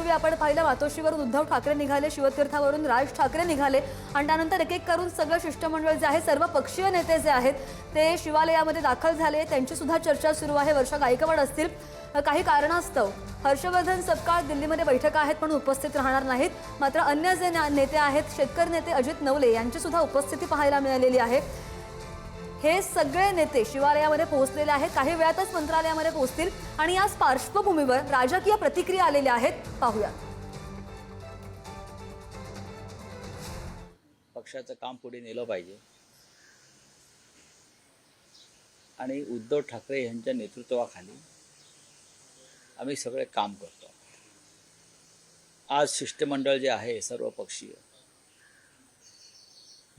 वेळापूर्वी आपण पाहिलं मातोश्रीवरून उद्धव ठाकरे निघाले, शिवतीर्थावरून राज ठाकरे निघाले आणि त्यानंतर एक एक करून सगळं शिष्टमंडळ जे आहे सर्व पक्षीय नेते जे आहेत ते शिवालयामध्ये दाखल झाले। त्यांची सुद्धा चर्चा सुरू आहे। वर्षा गायकवाड असतील, काही कारणास्तव हर्षवर्धन सपकाळ दिल्लीमध्ये बैठका आहेत पण उपस्थित राहणार नाहीत। मात्र अन्य जे नेते आहेत, शेतकरी नेते अजित नवले यांची सुद्धा उपस्थिती पाहायला मिळालेली आहे। हे सगळे नेते शिवालयामध्ये पोहोचलेले आहेत, काही वेळातच मंत्रालयामध्ये पोहोचतील आणि याच पार्श्वभूमीवर राजकीय प्रतिक्रिया आलेल्या आहेत, पाहूया। पक्षाचं काम पुढे नेलं पाहिजे आणि उद्धव ठाकरे यांच्या नेतृत्वाखाली आम्ही सगळे काम करतो। आज शिष्टमंडळ जे आहे सर्व पक्षीय,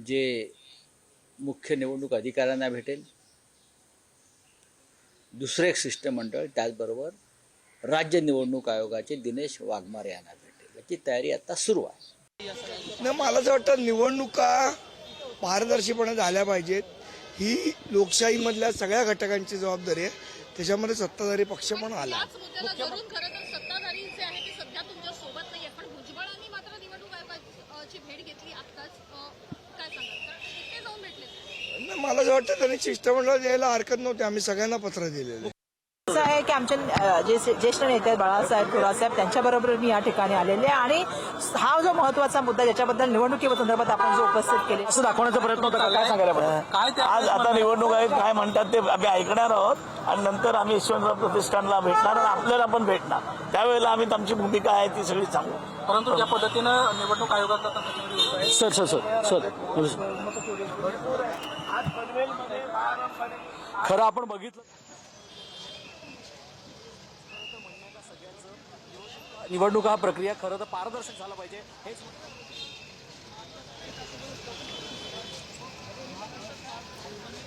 जे मुख्य निवडणूक अधिकाऱ्यांना भेटेल, दुसरे एक शिष्टमंडळ त्याचबरोबर राज्य निवडणूक आयोगाचे दिनेश वाघमारे यांना भेटेल, याची तयारी आता सुरू आहे। नाही, मला असं वाटतं निवडणुका पारदर्शीपणे झाल्या पाहिजेत। ही लोकशाहीमधल्या सगळ्या घटकांची जबाबदारी आहे, त्याच्यामध्ये सत्ताधारी पक्ष पण आला। सत्ताधारी जे आहे ते सध्या तुमच्या सोबत नाहीये, पण भुजबळांनी मात्र निवडणूक आयोगाची भेट घेतली आत्ताच, काय सांगाल? ते जाऊन भेटले नाही, मला असं वाटतं त्यांनी शिष्टमंडळ द्यायला हरकत नव्हती, आम्ही सगळ्यांना पत्र दिलेलं असं आहे की आमचे जे ज्येष्ठ नेते बाळासाहेब थोरातसाहेब त्यांच्याबरोबर मी या ठिकाणी आलेले आहे आणि हा जो महत्त्वाचा मुद्दा ज्याच्याबद्दल निवडणुकीसंदर्भात आपण जो उपस्थित केले असं दाखवण्याचा प्रयत्न होता, काय सांगायला काय आज आता निवडणूक आयोग काय म्हणतात ते आम्ही ऐकणार आहोत आणि नंतर आम्ही यशवंतराव प्रतिष्ठानला भेटणार आणि आपल्याला पण भेटणार, त्यावेळेला आम्ही आमची भूमिका आहे ती सगळी सांगू। परंतु ज्या पद्धतीनं निवडणूक आयोगाचा सर सर सर सर खरं आपण बघितलं निवडणूक हा प्रक्रिया खरं तर पारदर्शक झाला पाहिजे हेच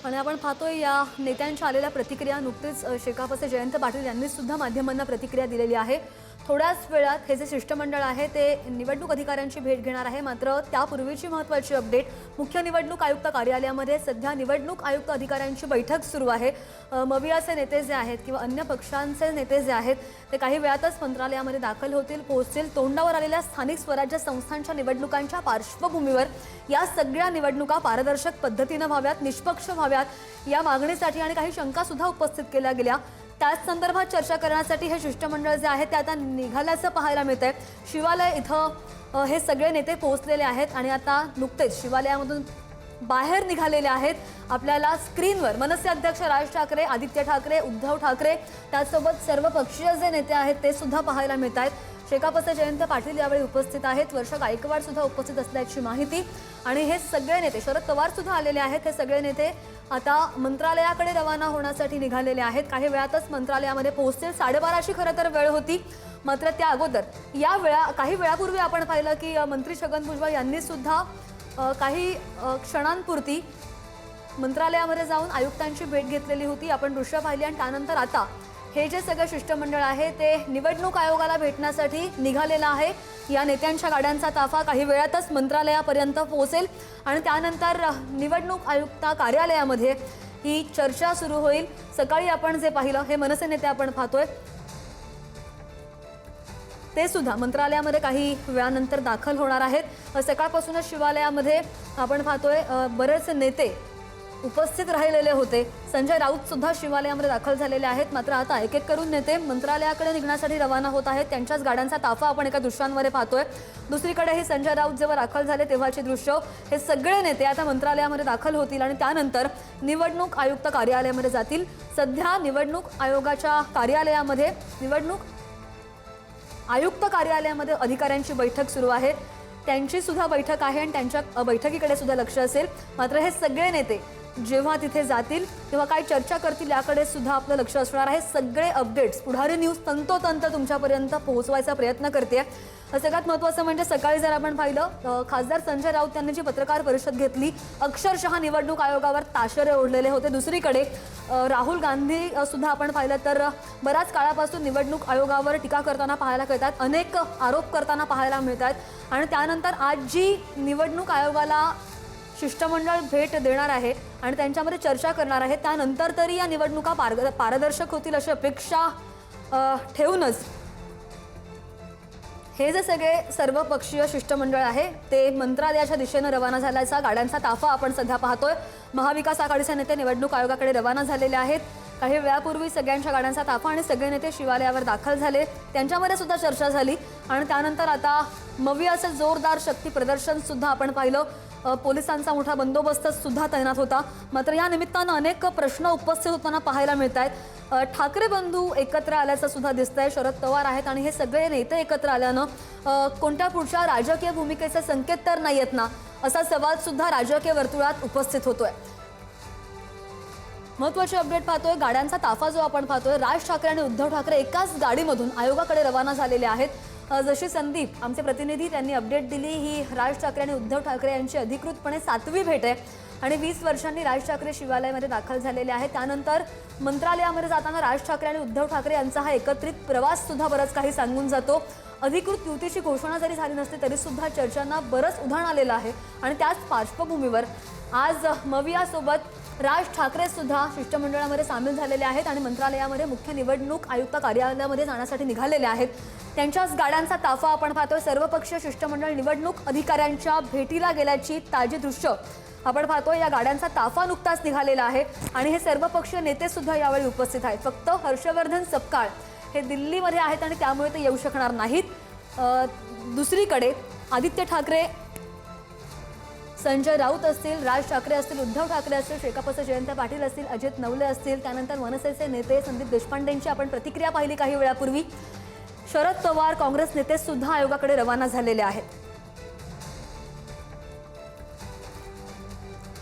आणि आपण पाहतोय या नेत्यांच्या आलेल्या प्रतिक्रिया। नुकतेच शेकापचे जयंत पाटील यांनी सुद्धा माध्यमांना प्रतिक्रिया दिलेली आहे। थोड्याच वेळात हे जे शिष्टमंडळ आहे ते निवडणूक अधिकाऱ्यांची भेट घेणार आहे। मात्र त्यापूर्वीची महत्त्वाची अपडेट, मुख्य निवडणूक आयुक्त कार्यालयामध्ये सध्या निवडणूक आयुक्त अधिकाऱ्यांची बैठक सुरू आहे। मवियाचे नेते जे आहेत किंवा अन्य पक्षांचे नेते जे आहेत ते काही वेळातच मंत्रालयामध्ये दाखल होतील, पोहोचतील। तोंडावर आलेल्या स्थानिक स्वराज्य संस्थांच्या निवडणुकांच्या पार्श्वभूमीवर या सगळ्या निवडणुका पारदर्शक पद्धतीने व्हाव्यात, निष्पक्ष व्हाव्यात या मागणीसाठी आणि काही शंका सुद्धा उपस्थित केल्या गेल्या। त्याच संदर्भात चर्चा करण्यासाठी हे शिष्टमंडळ जे आहे ते आता निघाल्याचं पाहायला मिळतंय। शिवालय इथं हे सगळे नेते पोहोचलेले आहेत आणि आता नुकतेच शिवालयामधून बाहेर निघालेले आहेत। आपल्याला स्क्रीनवर मनसे अध्यक्ष राज ठाकरे, आदित्य ठाकरे, उद्धव ठाकरे, त्यासोबत सर्व पक्षीय जे नेते आहेत ते सुद्धा पाहायला मिळत आहेत। शेकापचे जयंत पाटील यावेळी उपस्थित आहेत, वर्षा गायकवाड सुद्धा उपस्थित असल्याची माहिती। आणि हे सगळे नेते, शरद पवार सुद्धा आलेले आहेत, हे सगळे नेते आता मंत्रालयाकडे रवाना होण्यासाठी निघालेले आहेत। काही वेळातच मंत्रालयामध्ये पोहोचतील। 12:30ची खरं तर वेळ होती, मात्र त्या अगोदर काही वेळापूर्वी आपण पाहिलं की मंत्री छगन भुजबळ यांनी सुद्धा काही क्षणांपुरती मंत्रालयामध्ये जाऊन आयुक्तांची भेट घेतलेली होती, आपण दृश्य पाहिली। आणि त्यानंतर आता हे जे सगळं शिष्टमंडळ आहे ते निवडणूक आयोगाला भेटण्यासाठी निघालेलं आहे। या नेत्यांच्या गाड्यांचा ताफा काही वेळातच मंत्रालयापर्यंत पोहोचेल आणि त्यानंतर निवडणूक आयुक्त कार्यालयामध्ये ही चर्चा सुरू होईल। सकाळी आपण जे पाहिलं हे मनसे नेते आपण पाहतोय ते सुद्धा मंत्रालयामध्ये काही वेळानंतर दाखल होणार आहेत। सकाळपासूनच शिवालयामध्ये आपण पाहतोय बरेच नेते उपस्थित राहिलेले होते। संजय राऊत सुद्धा शिवालयामध्ये दाखल झालेले आहेत। मात्र आता एक एक करून नेते मंत्रालयाकडे निघण्यासाठी रवाना होत आहेत, त्यांच्याच गाड्यांचा ताफा आपण एका दृश्यांमध्ये पाहतोय। दुसरीकडे हे संजय राऊत जेव्हा दाखल झाले तेव्हाचे दृश्य, हे सगळे नेते आता मंत्रालयामध्ये दाखल होतील आणि त्यानंतर निवडणूक आयुक्त कार्यालयामध्ये जातील। सध्या निवडणूक आयोगाच्या कार्यालयामध्ये, निवडणूक आयुक्त कार्यालयामध्ये अधिकाऱ्यांची बैठक सुरू आहे, त्यांची सुद्धा बैठक आहे आणि त्यांच्या बैठकीकडे सुद्धा लक्ष असेल। मात्र हे सगळे नेते जेव्हा तिथे जातील तेव्हा काय चर्चा करतील याकडे सुद्धा आपलं लक्ष असणार आहे। सगळे अपडेट्स पुढारी न्यूज तंतोतंत तुमच्यापर्यंत पोहोचवायचा प्रयत्न करते। सगळ्यात महत्त्वाचं म्हणजे सकाळी जर आपण पाहिलं खासदार संजय राऊत यांनी जी पत्रकार परिषद घेतली, अक्षरशः निवडणूक आयोगावर ताशेरे ओढलेले होते। दुसरीकडे राहुल गांधी सुद्धा आपण पाहिलं तर बऱ्याच काळापासून निवडणूक आयोगावर टीका करताना पाहायला मिळतात, अनेक आरोप करताना पाहायला मिळतात। आणि त्यानंतर आज जी निवडणूक आयोगाला शिष्टमंडळ भेट देणार आहे आणि त्यांच्यामध्ये चर्चा करणार आहे, त्यानंतर तरी या निवडणुका पारदर्शक होतील अशी अपेक्षा ठेवूनच हे जे सगळे सर्वपक्षीय शिष्टमंडळ आहे ते मंत्रालयाच्या दिशेनं रवाना झाल्याचा गाड्यांचा ताफा आपण सध्या पाहतोय. महाविकास आघाडीचे नेते निवडणूक आयोगाकडे रवाना झालेले आहेत. काही वेळापूर्वी सगळ्यांच्या गाड्यांचा ताफा आणि सगळे नेते शिवालयावर दाखल झाले. त्यांच्यामध्ये सुद्धा चर्चा झाली आणि त्यानंतर आता मवियाचं जोरदार शक्ती प्रदर्शन सुद्धा आपण पाहिलं. पोलिसांचा मोठा बंदोबस्त सुद्धा तैनात होता. मात्र या निमित्तानं अनेक प्रश्न उपस्थित होताना पाहायला मिळत आहेत. ठाकरे बंधू एकत्र आल्याचं सुद्धा दिसतंय. शरद पवार आहेत आणि हे सगळे नेते एकत्र आल्यानं कोणत्या पुढच्या राजकीय भूमिकेचे संकेत तर नाही आहेत ना, असा सवाल सुद्धा राजकीय वर्तुळात उपस्थित होतोय. महत्त्वाचे अपडेट पाहतोय. गाड्यांचा ताफा जो आपण पाहतोय, राज ठाकरे आणि उद्धव ठाकरे एकाच गाडीमधून आयोगाकडे रवाना झालेले आहेत. जशी संदीप आमचे प्रतिनिधी त्यांनी अपडेट दिली, ही राज ठाकरे आणि उद्धव ठाकरे यांची अधिकृतपणे 7वी भेट आहे आणि 20 वर्षांनी राज ठाकरे शिवालयामध्ये दाखल झालेले आहेत. त्यानंतर मंत्रालयामध्ये जाताना राज ठाकरे आणि उद्धव ठाकरे यांचा हा एकत्रित प्रवास सुद्धा बरंच काही सांगून जातो. अधिकृत युतीची घोषणा जरी झाली नसली तरी सुद्धा चर्चांना बरंच उधाण आलेलं आहे आणि त्याच पार्श्वभूमीवर आज मवियासोबत राज ठाकरे सुद्धा शिष्टमंडळामध्ये सामील झालेले आहेत आणि मंत्रालयामध्ये मुख्य निवडणूक आयुक्त कार्यालयामध्ये जाण्यासाठी निघालेले आहेत. त्यांच्याच गाड्यांचा ताफा आपण पाहतोय. सर्वपक्षीय शिष्टमंडळ निवडणूक अधिकाऱ्यांच्या भेटीला गेल्याची ताजी दृश्य आपण पाहतोय. या गाड्यांचा ताफा नुकताच निघालेला आहे आणि हे सर्वपक्षीय नेते सुद्धा यावेळी उपस्थित आहेत. फक्त हर्षवर्धन सपकाळ हे दिल्लीमध्ये आहेत आणि त्यामुळे ते येऊ शकणार नाहीत. दुसरीकडे आदित्य ठाकरे, संजय राऊत असतील, राज ठाकरे असतील, उद्धव ठाकरे असतील, शेकापचे जयंत पाटील असतील, अजित नवले असतील, त्यानंतर मनसेचे नेते संदीप देशपांडेंची आपण प्रतिक्रिया पाहिली काही वेळापूर्वी. शरद पवार काँग्रेस नेते सुद्धा आयोगाकडे रवाना झालेले आहेत.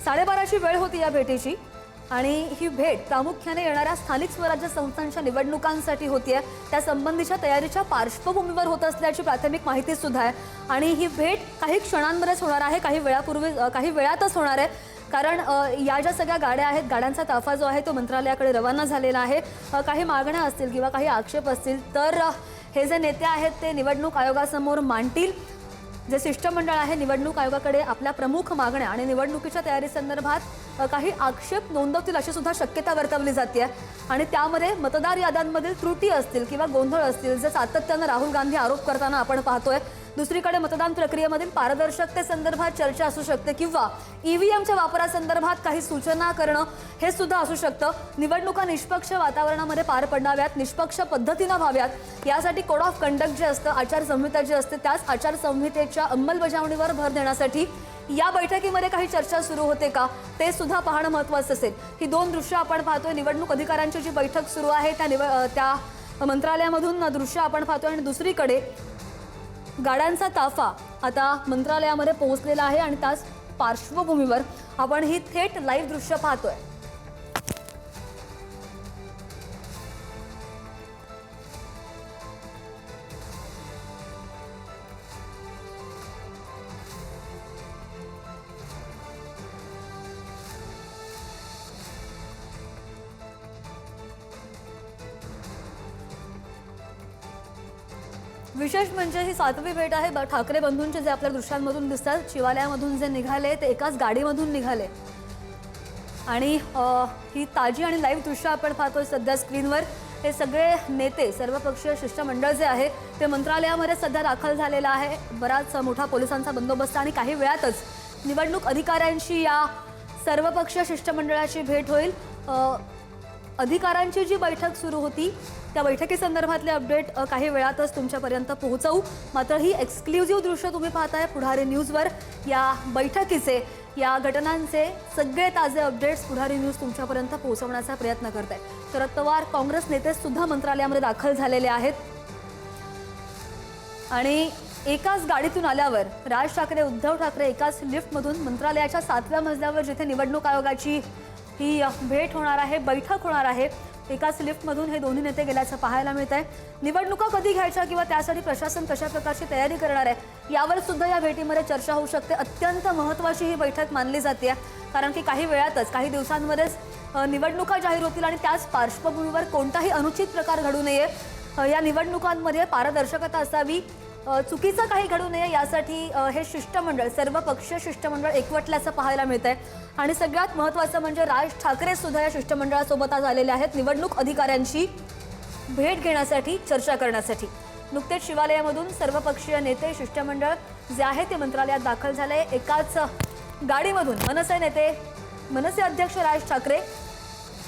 12:30ची वेळ होती या भेटीची आणि ही भेट प्रामुख्याने येणाऱ्या स्थानिक स्वराज्य संस्थांच्या निवडणुकांसाठी होतीये. त्या संबंधीच्या तयारीच्या पार्श्वभूमीवर होत असल्याची प्राथमिक माहिती सुद्धा आहे आणि ही भेट काही क्षणांमध्येच होणार आहे, काही वेळातच होणार आहे. कारण या ज्या सगळ्या गाड्या आहेत, गाड्यांचा ताफा जो आहे तो मंत्रालयाकडे रवाना झालेला आहे. काही मागण्या असतील किंवा काही आक्षेप असतील तर हे जे नेते आहेत ते निवडणूक आयोगासमोर मांडतील. जे शिष्टमंडळ आहे निवडणूक आयोगाकडे आपल्या प्रमुख मागण्या आणि निवडणुकीच्या तयारीसंदर्भात काही आक्षेप नोंदवतील अशी सुद्धा शक्यता वर्तवली जाते आणि त्यामध्ये मतदार याद्यांमधील त्रुटी असतील किंवा गोंधळ असतील जे सातत्यानं राहुल गांधी आरोप करताना आपण पाहतोय. दुसरीकडे मतदान प्रक्रियेमधील पारदर्शकतेसंदर्भात चर्चा असू शकते किंवा ईव्हीएमच्या वापरासंदर्भात काही सूचना करणं हे सुद्धा असू शकतं. निवडणुका निष्पक्ष वातावरणामध्ये पार पडाव्यात, निष्पक्ष पद्धतीनं व्हाव्यात, यासाठी कोड ऑफ कंडक्ट जे असतं, आचारसंहिता जी असते, त्याच आचारसंहितेच्या अंमलबजावणीवर भर देण्यासाठी या बैठकीमध्ये काही चर्चा सुरू होते का ते सुद्धा पाहणं महत्त्वाचं असेल. ही दोन दृश्य आपण पाहतोय. निवडणूक अधिकाऱ्यांची जी बैठक सुरू आहे त्या मंत्रालयामधून दृश्य आपण पाहतोय आणि दुसरीकडे गाड्यांचा ताफा आता मंत्रालयामध्ये पोहोचलेला आहे आणि त्याच पार्श्वभूमीवर आपण ही थेट लाईव्ह दृश्य पाहतोय. विशेष म्हणजे ही 7वी भेट आहे. ठाकरे बंधूंचे जे आपल्या दृश्यांमधून दिसतात, शिवालयामधून जे निघाले ते एकाच गाडीमधून निघाले आणि ही ताजी आणि लाईव्ह दृश्य आपण पाहतोय सध्या स्क्रीनवर. हे सगळे नेते सर्वपक्षीय शिष्टमंडळ जे आहे ते मंत्रालयामध्ये सध्या दाखल झालेलं आहे. बराच मोठा पोलिसांचा बंदोबस्त आणि काही वेळातच निवडणूक अधिकाऱ्यांशी या सर्वपक्षीय शिष्टमंडळाची भेट होईल. अधिकाऱ्यांची जी बैठक सुरू होती त्या बैठकीसंदर्भातले अपडेट काही वेळातच तुमच्यापर्यंत पोहोचवू. मात्र ही एक्सक्लुझिव्ह दृश्य तुम्ही पाहताय पुढारी न्यूजवर. या बैठकीचे, या घटनांचे सगळे ताजे अपडेट्स पुढारी न्यूज तुमच्यापर्यंत पोहोचवण्याचा प्रयत्न करत आहे. शरद पवार काँग्रेस नेते सुद्धा मंत्रालयामध्ये दाखल झालेले आहेत आणि एकाच गाडीतून आल्यावर राज ठाकरे, उद्धव ठाकरे एकाच लिफ्टमधून मंत्रालयाच्या 7व्या मजल्यावर जिथे निवडणूक आयोगाची ही भेट होणार आहे, बैठक होणार आहे, एकाच लिफ्टमधून हे दोन्ही नेते गेल्याचं पाहायला मिळत आहे. निवडणुका कधी घ्यायच्या किंवा त्यासाठी प्रशासन कशा प्रकारची तयारी करणार आहे यावर सुद्धा या भेटीमध्ये चर्चा होऊ शकते. अत्यंत महत्त्वाची ही बैठक मानली जाते कारण की काही वेळातच, काही दिवसांमध्येच निवडणुका जाहीर होतील आणि त्याच पार्श्वभूमीवर कोणताही अनुचित प्रकार घडू नये, या निवडणुकांमध्ये पारदर्शकता असावी, चुकीचं काही घडू नये यासाठी हे शिष्टमंडळ, सर्वपक्षीय शिष्टमंडळ एकवटल्याचं पाहायला मिळतंय. आणि सगळ्यात महत्त्वाचं म्हणजे राज ठाकरे सुद्धा या शिष्टमंडळासोबत आज आलेले आहेत निवडणूक अधिकाऱ्यांची भेट घेण्यासाठी, चर्चा करण्यासाठी. नुकतेच शिवालयामधून सर्वपक्षीय नेते शिष्टमंडळ जे आहे ते मंत्रालयात दाखल झाले। एकाच गाडीमधून मनसे अध्यक्ष राज ठाकरे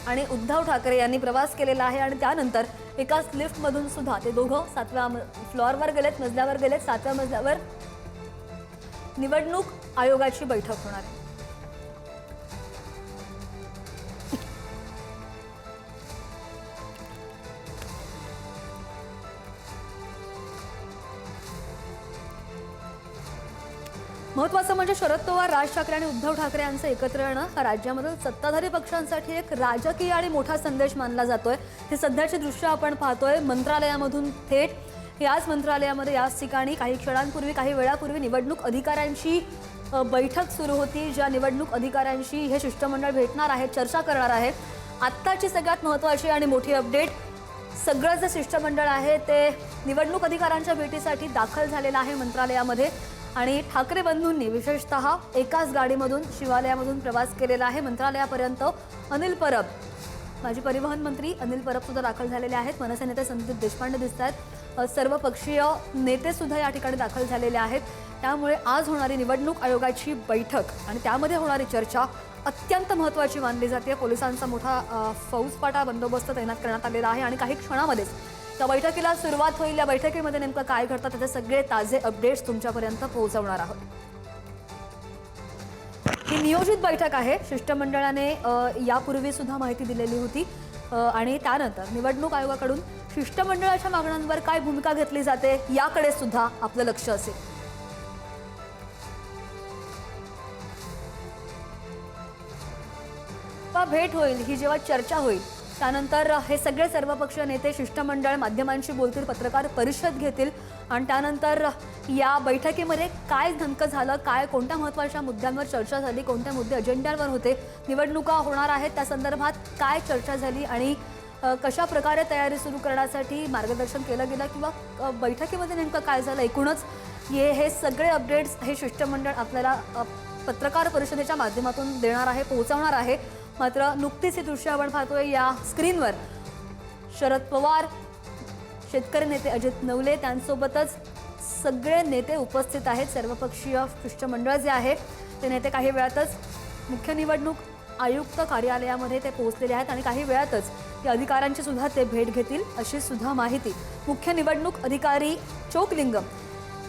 आणि उद्धव ठाकरे यांनी प्रवास केलेला आहे आणि त्यानंतर एकाच लिफ्टमधून सुद्धा ते दोघं 7व्या फ्लोअरवर गेलेत, मजल्यावर गेलेत। 7व्या मजल्यावर निवडणूक आयोगाची बैठक होणार आहे। महत्त्वाचं म्हणजे शरद पवार, राज ठाकरे आणि उद्धव ठाकरे यांचं एकत्र येणं हा राज्यामधील सत्ताधारी पक्षांसाठी एक राजकीय आणि मोठा संदेश मानला जातोय। हे सध्याचे दृश्य आपण पाहतोय मंत्रालयामधून थेट याच मंत्रालयामध्ये याच ठिकाणी काही क्षणांपूर्वी, काही वेळापूर्वी निवडणूक अधिकाऱ्यांची बैठक सुरू होती, ज्या निवडणूक अधिकाऱ्यांशी हे शिष्टमंडळ भेटणार आहे, चर्चा करणार आहे। आत्ताची सगळ्यात महत्त्वाची आणि मोठी अपडेट, सगळं जे शिष्टमंडळ आहे ते निवडणूक अधिकाऱ्यांच्या भेटीसाठी दाखल झालेलं आहे मंत्रालयामध्ये आणि ठाकरे बंधूंनी विशेषतः एकाच गाडीमधून शिवालयामधून प्रवास केलेला आहे मंत्रालयापर्यंत। अनिल परब, माजी परिवहन मंत्री अनिल परब सुद्धा दाखल झालेले आहेत। मनसे नेते संदीप देशपांडे दिसत आहेत, सर्वपक्षीय नेते सुद्धा या ठिकाणी दाखल झालेले आहेत। त्यामुळे आज होणारी निवडणूक आयोगाची बैठक आणि त्यामध्ये होणारी चर्चा अत्यंत महत्त्वाची मानली जाते। पोलिसांचा मोठा फौजफाटा बंदोबस्त तैनात करण्यात आलेला आहे आणि काही क्षणामध्येच त्या बैठकीला सुरुवात होईल। या बैठकीमध्ये नेमकं काय घडतं त्याचे सगळे ताजे अपडेट्स तुमच्यापर्यंत पोहोचवणार आहोत। ही नियोजित बैठक आहे, शिष्टमंडळाने यापूर्वी सुद्धा माहिती दिलेली होती आणि त्यानंतर निवडणूक आयोगाकडून शिष्टमंडळाच्या मागण्यांवर काय भूमिका घेतली जाते याकडे सुद्धा आपलं लक्ष असेल। भेट होईल, ही जेव्हा चर्चा होईल त्यानंतर हे सगळे सर्वपक्षीय नेते शिष्टमंडळ माध्यमांशी बोलतील, पत्रकार परिषद घेतील आणि त्यानंतर या बैठकीमध्ये काय नेमकं झालं, काय कोणत्या महत्त्वाच्या मुद्द्यांवर चर्चा झाली, कोणत्या मुद्दे अजेंड्यावर होते, निवडणुका होणार आहेत त्या संदर्भात काय चर्चा झाली आणि कशा प्रकारे तयारी सुरू करण्यासाठी मार्गदर्शन केलं गेलं किंवा बैठकीमध्ये नेमकं काय झालं, एकूणच हे सगळे अपडेट्स हे शिष्टमंडळ आपल्याला पत्रकार परिषदेच्या माध्यमातून देणार आहे, पोहोचवणार आहे। मात्र नुकतीच ही दृश्य आपण पाहतोय या स्क्रीनवर, शरद पवार, शेतकरी नेते अजित नवले त्यांच्यासोबतच सगळे नेते उपस्थित आहेत। सर्वपक्षीय शिष्टमंडळ जे आहे ते नेते काही वेळातच मुख्य निवडणूक आयुक्त कार्यालयामध्ये ते पोहोचलेले आहेत आणि काही वेळातच या अधिकाऱ्यांची सुद्धा ते भेट घेतील अशी सुद्धा माहिती मुख्य निवडणूक अधिकारी चोकलिंगम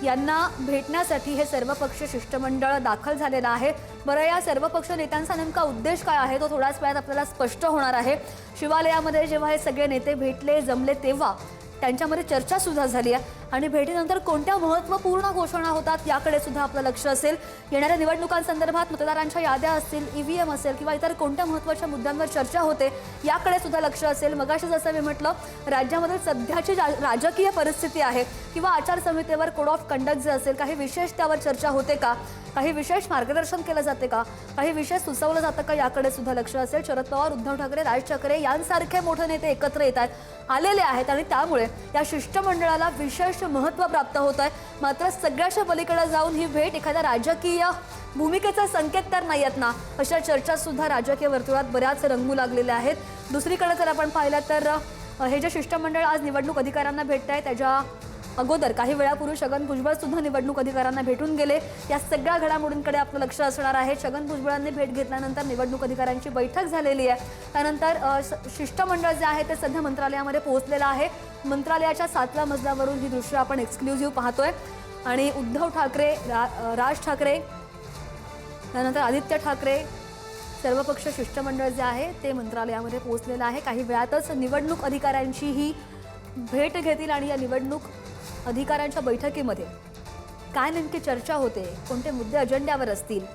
यांना भेटण्यासाठी हे सर्वपक्षीय शिष्टमंडळ दाखल झालेलं आहे। बरं, या सर्वपक्षीय नेत्यांचा नेमका उद्देश काय आहे तो थोड्याच वेळात आपल्याला स्पष्ट होणार आहे। शिवालयामध्ये जेव्हा हे सगळे नेते भेटले, जमले तेव्हा त्यांच्यामध्ये चर्चा सुद्धा झाली आहे आणि भेटीनंतर कोणत्या महत्त्वपूर्ण घोषणा होतात याकडे सुद्धा आपलं लक्ष असेल। येणाऱ्या निवडणुकांसंदर्भात मतदारांच्या याद्या असतील, EVM असेल किंवा इतर कोणत्या महत्त्वाच्या मुद्द्यांवर चर्चा होते याकडे सुद्धा लक्ष असेल। मगाशी जसं मी म्हटलं, राज्यामध्ये सध्याची राजकीय परिस्थिती आहे किंवा आचारसंहितेवर कोड ऑफ कंडक्ट जे असेल, काही विशेष त्यावर चर्चा होते का, काही विशेष मार्गदर्शन केलं जाते का, काही विशेष सुचवलं जातं का याकडे सुद्धा लक्ष असेल। शरद पवार, उद्धव ठाकरे, राज ठाकरे यांसारखे मोठे नेते एकत्र येत आहेत, आलेले आहेत आणि त्यामुळे या शिष्टमंडळाला विशेष महत्त्व प्राप्त होत आहे। मात्र सगळ्याच्या पलीकडे जाऊन ही भेट एखाद्या राजकीय भूमिकेचा संकेत तर नाही आहेत ना, अशा चर्चा सुद्धा राजकीय वर्तुळात बऱ्याच रंगू लागलेल्या आहेत। दुसरीकडे जर आपण पाहिलं तर हे जे शिष्टमंडळ आज निवडणूक अधिकाऱ्यांना भेटत आहे त्याच्या अगोदर काही वेळापूर्वी छगन भुजबळ सुद्धा निवडणूक अधिकाऱ्यांना भेटून गेले। या सगळ्या घडामोडींकडे आपलं लक्ष असणार आहे। छगन भुजबळांनी भेट घेतल्यानंतर निवडणूक अधिकाऱ्यांची बैठक झालेली आहे। त्यानंतर शिष्टमंडळ जे आहे ते सध्या मंत्रालयामध्ये पोहोचलेलं आहे। मंत्रालयाच्या 7व्या मजल्यावरून ही दृश्य आपण एक्सक्लुझिव्ह पाहतोय आणि उद्धव ठाकरे, राज ठाकरे, त्यानंतर आदित्य ठाकरे, सर्वपक्षीय शिष्टमंडळ जे आहे ते मंत्रालयामध्ये पोहोचलेलं आहे। काही वेळातच निवडणूक अधिकाऱ्यांची ही भेट घेतील आणि या निवडणूक अधिकाऱ्यांच्या बैठकीमध्ये काय नेमकी चर्चा होते, कोणते मुद्दे अजेंड्यावर असतील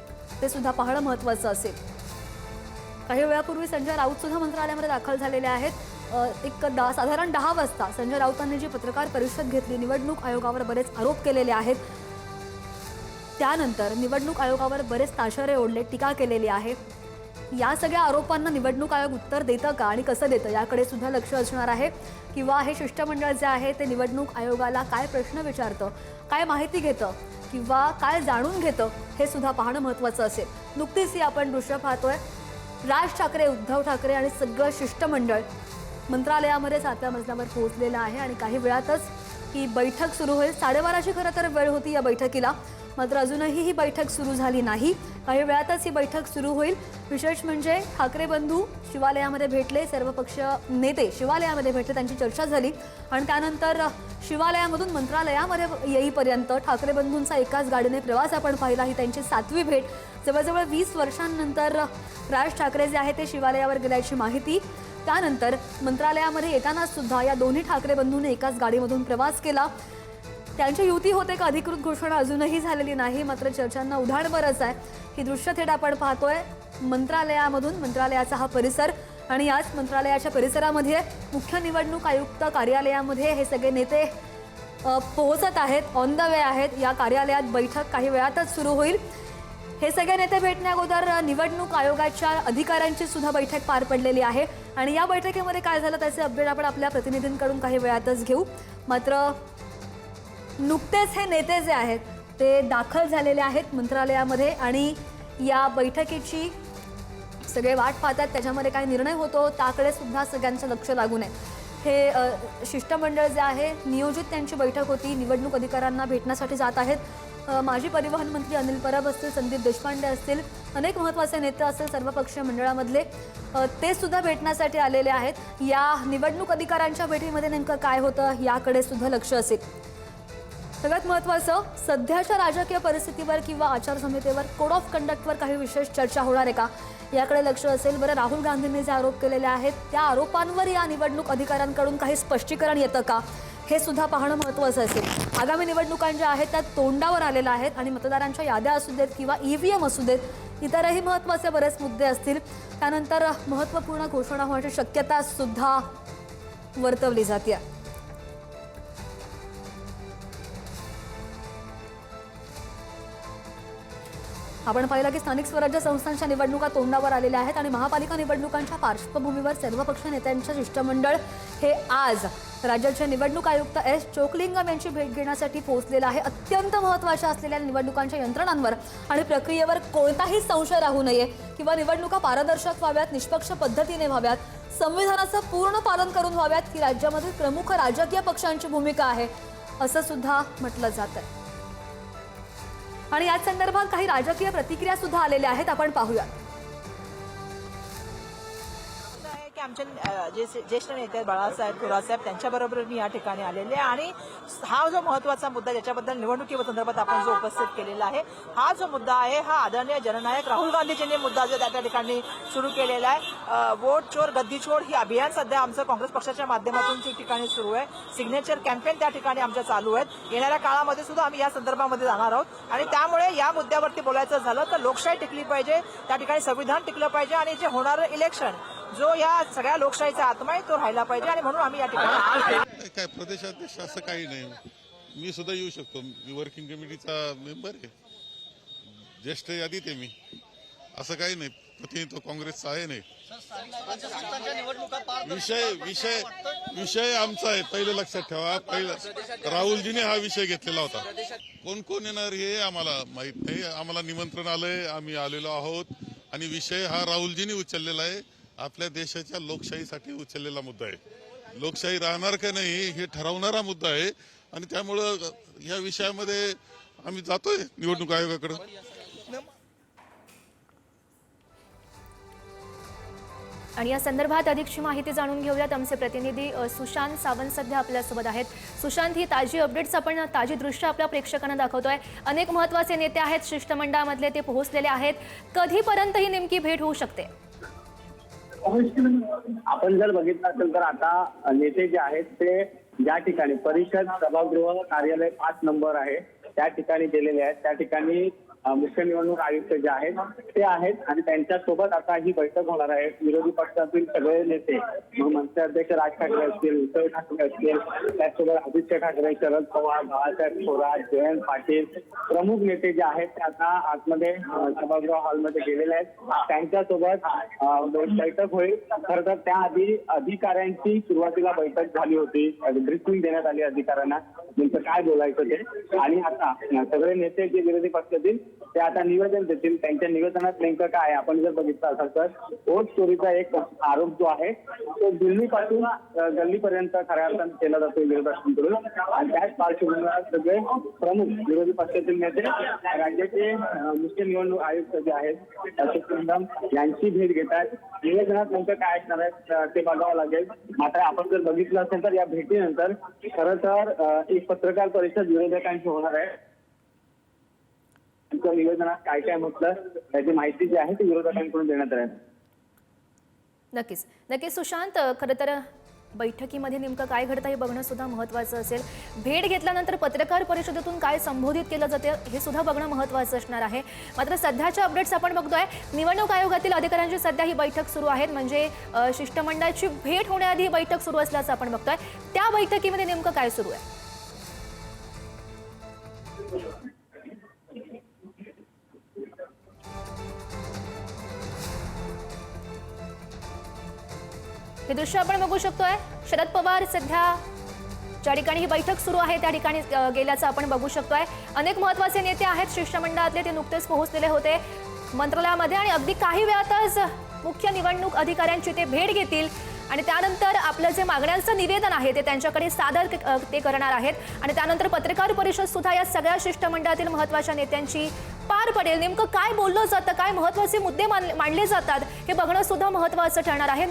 ते सुद्धा पाहणं महत्त्वाचं असेल। काही वेळापूर्वी संजय राऊत सुद्धा मंत्रालयामध्ये दाखल झालेले आहेत। साधारण 10 वाजता संजय राऊतांनी जी पत्रकार परिषद घेतली, निवडणूक आयोगावर बरेच आरोप केलेले आहेत, त्यानंतर निवडणूक आयोगावर बरेच ताशेरे ओढले, टीका केलेली आहे। या सगळ्या आरोपांना निवडणूक आयोग उत्तर देतं का आणि कसं देतं याकडे सुद्धा लक्ष असणार आहे। किंवा हे शिष्टमंडळ जे आहे ते निवडणूक आयोगाला काय प्रश्न विचारतं, काय माहिती घेतं किंवा काय जाणून घेतं हे सुद्धा पाहणं महत्त्वाचं असेल। नुकतीच ही आपण दृश्य पाहतोय, राज ठाकरे, उद्धव ठाकरे आणि सगळं शिष्टमंडळ मंत्रालयामध्ये 7व्या मजल्यावर पोहोचलेलं आहे आणि काही वेळातच ही बैठक सुरू होईल. 12:30ची खरं तर वेळ होती या बैठकीला, मात्र अजूनही ही बैठक सुरू झाली नाही. काही वेळातच ही बैठक सुरू होईल. विशेष म्हणजे ठाकरे बंधू शिवालयामध्ये भेटले, सर्व पक्ष नेते शिवालयामध्ये भेटले, त्यांची चर्चा झाली आणि त्यानंतर शिवालयामधून मंत्रालयामध्ये येईपर्यंत ठाकरे बंधूंचा एकाच गाडीने प्रवास आपण पाहिला. ही त्यांची 7वी भेट. जवळजवळ 20 वर्षांनंतर राज ठाकरे जे आहे ते शिवालयावर गेल्याची माहिती. त्यानंतर मंत्रालयामध्ये येताना सुद्धा या दोन्ही ठाकरे बंधूंनी एकाच गाडीमधून प्रवास केला. त्यांची युती होते का अधिकृत घोषणा अजूनही झालेली नाही, मात्र चर्चांना उधाण बरंच आहे. ही दृश्य थेट आपण पाहतोय मंत्रालयामधून. मंत्रालयाचा हा परिसर आणि याच मंत्रालयाच्या परिसरामध्ये मुख्य निवडणूक आयुक्त कार्यालयामध्ये हे सगळे नेते पोहोचत आहेत, ऑन द वे आहेत. या कार्यालयात बैठक काही वेळातच सुरू होईल. हे सगळे नेते भेटण्या अगोदर निवडणूक आयोगाच्या अधिकाऱ्यांची सुद्धा बैठक पार पडलेली आहे आणि या बैठकीमध्ये काय झालं त्याचे अपडेट आपण आपल्या प्रतिनिधींकडून काही वेळातच घेऊ. मात्र नुकतेच हे नेते जे आहेत ते दाखल झालेले आहेत मंत्रालयामध्ये आणि या बैठकीची सगळे वाट पाहतात. त्याच्यामध्ये काय निर्णय होतो त्याकडे सुद्धा सगळ्यांचं लक्ष लागून आहे. हे शिष्टमंडळ जे आहे नियोजित त्यांची बैठक होती. निवडणूक अधिकाऱ्यांना भेटण्यासाठी जात आहेत. माजी परिवहन मंत्री अनिल परब असतील, संदीप देशपांडे असतील, अनेक महत्त्वाचे नेते असतील सर्वपक्षीय मंडळामधले, ते सुद्धा भेटण्यासाठी आलेले आहेत. या निवडणूक अधिकाऱ्यांच्या भेटीमध्ये नेमकं काय होतं याकडे सुद्धा लक्ष असेल. सगळ्यात महत्त्वाचं, सध्याच्या राजकीय परिस्थितीवर किंवा आचारसंहितेवर, कोड ऑफ कंडक्टवर काही विशेष चर्चा होणार आहे का याकडे लक्ष असेल. बरं, राहुल गांधींनी जे आरोप केलेले आहेत त्या आरोपांवर या निवडणूक अधिकाऱ्यांकडून काही स्पष्टीकरण येतं का हे सुद्धा पाहणं महत्त्वाचं असेल. आगामी निवडणुका ज्या आहेत त्या तोंडावर आलेल्या आहेत आणि मतदारांच्या याद्या असू देत किंवा EVM असू देत, इतरही महत्त्वाचे बरेच मुद्दे असतील. त्यानंतर महत्त्वपूर्ण घोषणा होण्याची शक्यता सुद्धा वर्तवली जाते. आपण पाहिलं की स्थानिक स्वराज्य संस्थांच्या निवडणुका तोंडावर आलेल्या आहेत आणि महापालिका निवडणुकांच्या पार्श्वभूमीवर सर्वपक्षीय नेत्यांचं शिष्टमंडळ हे आज राज्याचे निवडणूक आयुक्त S. चोकलिंगम यांची भेट घेण्यासाठी पोहोचलेलं आहे. अत्यंत महत्त्वाच्या असलेल्या निवडणुकांच्या यंत्रणांवर आणि प्रक्रियेवर कोणताही संशय राहू नये किंवा निवडणुका पारदर्शक व्हाव्यात, निष्पक्ष पद्धतीने व्हाव्यात, संविधानाचं पूर्ण पालन करून व्हाव्यात, ही राज्यामधील प्रमुख राजकीय पक्षांची भूमिका आहे असं सुद्धा म्हटलं जातं. आणि याच संदर्भात काही राजकीय प्रतिक्रिया सुद्धा आलेल्या आहेत, आपण पाहूया. की आमचे जे ज्येष्ठ नेते बाळासाहेब थोरातसाहेब त्यांच्याबरोबर मी या ठिकाणी आलेले आणि हा जो महत्त्वाचा मुद्दा ज्याच्याबद्दल निवडणुकीसंदर्भात आपण जो उपस्थित केलेला आहे, हा जो मुद्दा आहे हा आदरणीय जननायक राहुल गांधीजींनी मुद्दा जो त्या ठिकाणी सुरू केलेला आहे. वोट चोर गद्दी चोर ही अभियान सध्या आमचं काँग्रेस पक्षाच्या माध्यमातून त्या ठिकाणी सुरू आहे. सिग्नेचर कॅम्पेन त्या ठिकाणी आमच्या चालू आहेत. येणाऱ्या काळामध्ये सुद्धा आम्ही या संदर्भामध्ये जाणार आहोत आणि त्यामुळे या मुद्द्यावरती बोलायचं झालं तर लोकशाही टिकली पाहिजे, त्या ठिकाणी संविधान टिकलं पाहिजे आणि जे होणारं इलेक्शन जो या सगळ्या लोकशाहीचा आत्मा आहे तो राहिला पाहिजे आणि म्हणून आम्ही या ठिकाणी काय प्रदेशाध्यक्ष असं काही नाही. मी सुद्धा येऊ शकतो. मी वर्किंग कमिटीचा मेंबर आहे, ज्येष्ठ यादीत आहे मी. असं काही नाही, प्रतिनिधित्व काँग्रेसचा आहे नाही. विषय आमचा आहे, पहिलं लक्षात ठेवा. पहिलं राहुलजीने हा विषय घेतलेला होता. कोण कोण येणार हे आम्हाला माहित नाही. आम्हाला निमंत्रण आलंय, आम्ही आलेलो आहोत आणि विषय हा राहुलजीने उचललेला आहे. आपल्या देशाच्या लोकशाहीसाठी उचललेला मुद्दा आहे. लोकशाही राहणार का नाही हे ठरवणारा मुद्दा आहे आणि त्यामुळं या विषयामध्ये आम्ही जातोय निवडणूक आयोगाकडे. आणि या संदर्भात अधिकची माहिती जाणून घेऊयात. आमचे प्रतिनिधी सुशांत सावंत सध्या आपल्यासोबत आहेत. सुशांत, ही ताजी अपडेट्स आपण ताजी दृश्य आपल्या प्रेक्षकांना दाखवतोय. अनेक महत्त्वाचे नेते आहेत शिष्टमंडळामधले, ते पोहोचलेले आहेत. कधीपर्यंत ही नेमकी भेट होऊ शकते? आपण जर बघितलं असेल तर आता नेते जे आहेत ते ज्या ठिकाणी परिषद सभागृह कार्यालय 5 नंबर आहे त्या ठिकाणी गेलेले आहेत. त्या ठिकाणी मुख्य निवडणूक आयुक्त जे आहेत ते आहेत आणि त्यांच्यासोबत आता ही बैठक होणार आहे. विरोधी पक्षातील सगळे नेते, मग मनसे अध्यक्ष राज ठाकरे असतील, उद्धव ठाकरे असतील, त्याचसोबत आदित्य ठाकरे, शरद पवार, बाळासाहेब थोरात, जयंत पाटील, प्रमुख नेते जे आहेत ते आता आतमध्ये सभागृह हॉलमध्ये गेलेले आहेत. त्यांच्यासोबत बैठक होईल. खरं तर त्याआधी अधिकाऱ्यांची सुरुवातीला बैठक झाली होती, ब्रीफिंग देण्यात आली अधिकाऱ्यांना नेमकं काय बोलायचं ते. आणि आता सगळे नेते जे विरोधी पक्षातील ते आता निवेदन देतील. त्यांच्या निवेदनात नेमकं काय आहे आपण जर बघितलं असाल तर वोट चोरीचा एक आरोप जो आहे तो दिल्लीपासून गल्लीपर्यंत खऱ्या अर्थानं केला जातो विरोधकांकडून. आणि त्याच पार्श्वभूमीवर सगळे प्रमुख विरोधी पक्षातील नेते राज्याचे मुख्य निवडणूक आयुक्त जे आहेत अशोक कदम यांची भेट घेतात. निवेदनात नेमकं काय असणार आहे ते बघावं लागेल. मात्र आपण जर बघितलं असेल तर या भेटीनंतर खरं तर एक पत्रकार परिषद विरोधकांची होणार आहे. निवेदनात काय काय म्हटलं त्याची माहिती जी आहे ती विरोधकांकडून देण्यात राहील. नक्कीच सुशांत, खरं तर बैठकीमध्ये नेमकं काय घडतं हे बघणं सुद्धा महत्त्वाचं असेल. भेट घेतल्यानंतर पत्रकार परिषदेतून काय संबोधित केलं जाते हे सुद्धा बघणं महत्त्वाचं असणार आहे. मात्र सध्याच्या अपडेट्स आपण बघतोय, निवडणूक आयोगातील अधिकाऱ्यांची सध्या ही बैठक सुरू आहेत. म्हणजे शिष्टमंडळाची भेट होण्याआधी ही बैठक सुरू असल्याचं आपण बघतोय. त्या बैठकीमध्ये नेमकं काय सुरू आहे? हे दृश्य आपण बघू शकतोय. शरद पवार सध्या ज्या ठिकाणी ही बैठक सुरू आहे त्या ठिकाणी गेल्याचं आपण बघू शकतोय. अनेक महत्त्वाचे नेते आहेत शिष्टमंडळातले, ते नुकतेच पोहोचलेले होते मंत्रालयामध्ये आणि अगदी काही वेळातच मुख्य निवडणूक अधिकाऱ्यांची ते भेट घेतील आणि त्यानंतर आपलं जे मागण्यांचं निवेदन आहे ते त्यांच्याकडे सादर ते करणार आहेत. आणि त्यानंतर पत्रकार परिषद सुद्धा या सगळ्या शिष्टमंडळातील महत्त्वाच्या नेत्यांची पार पडेल. नेमकं काय बोललं जातं, काय महत्त्वाचे मुद्दे मांडले जातात हे बघणं सुद्धा महत्त्वाचं ठरणार आहे.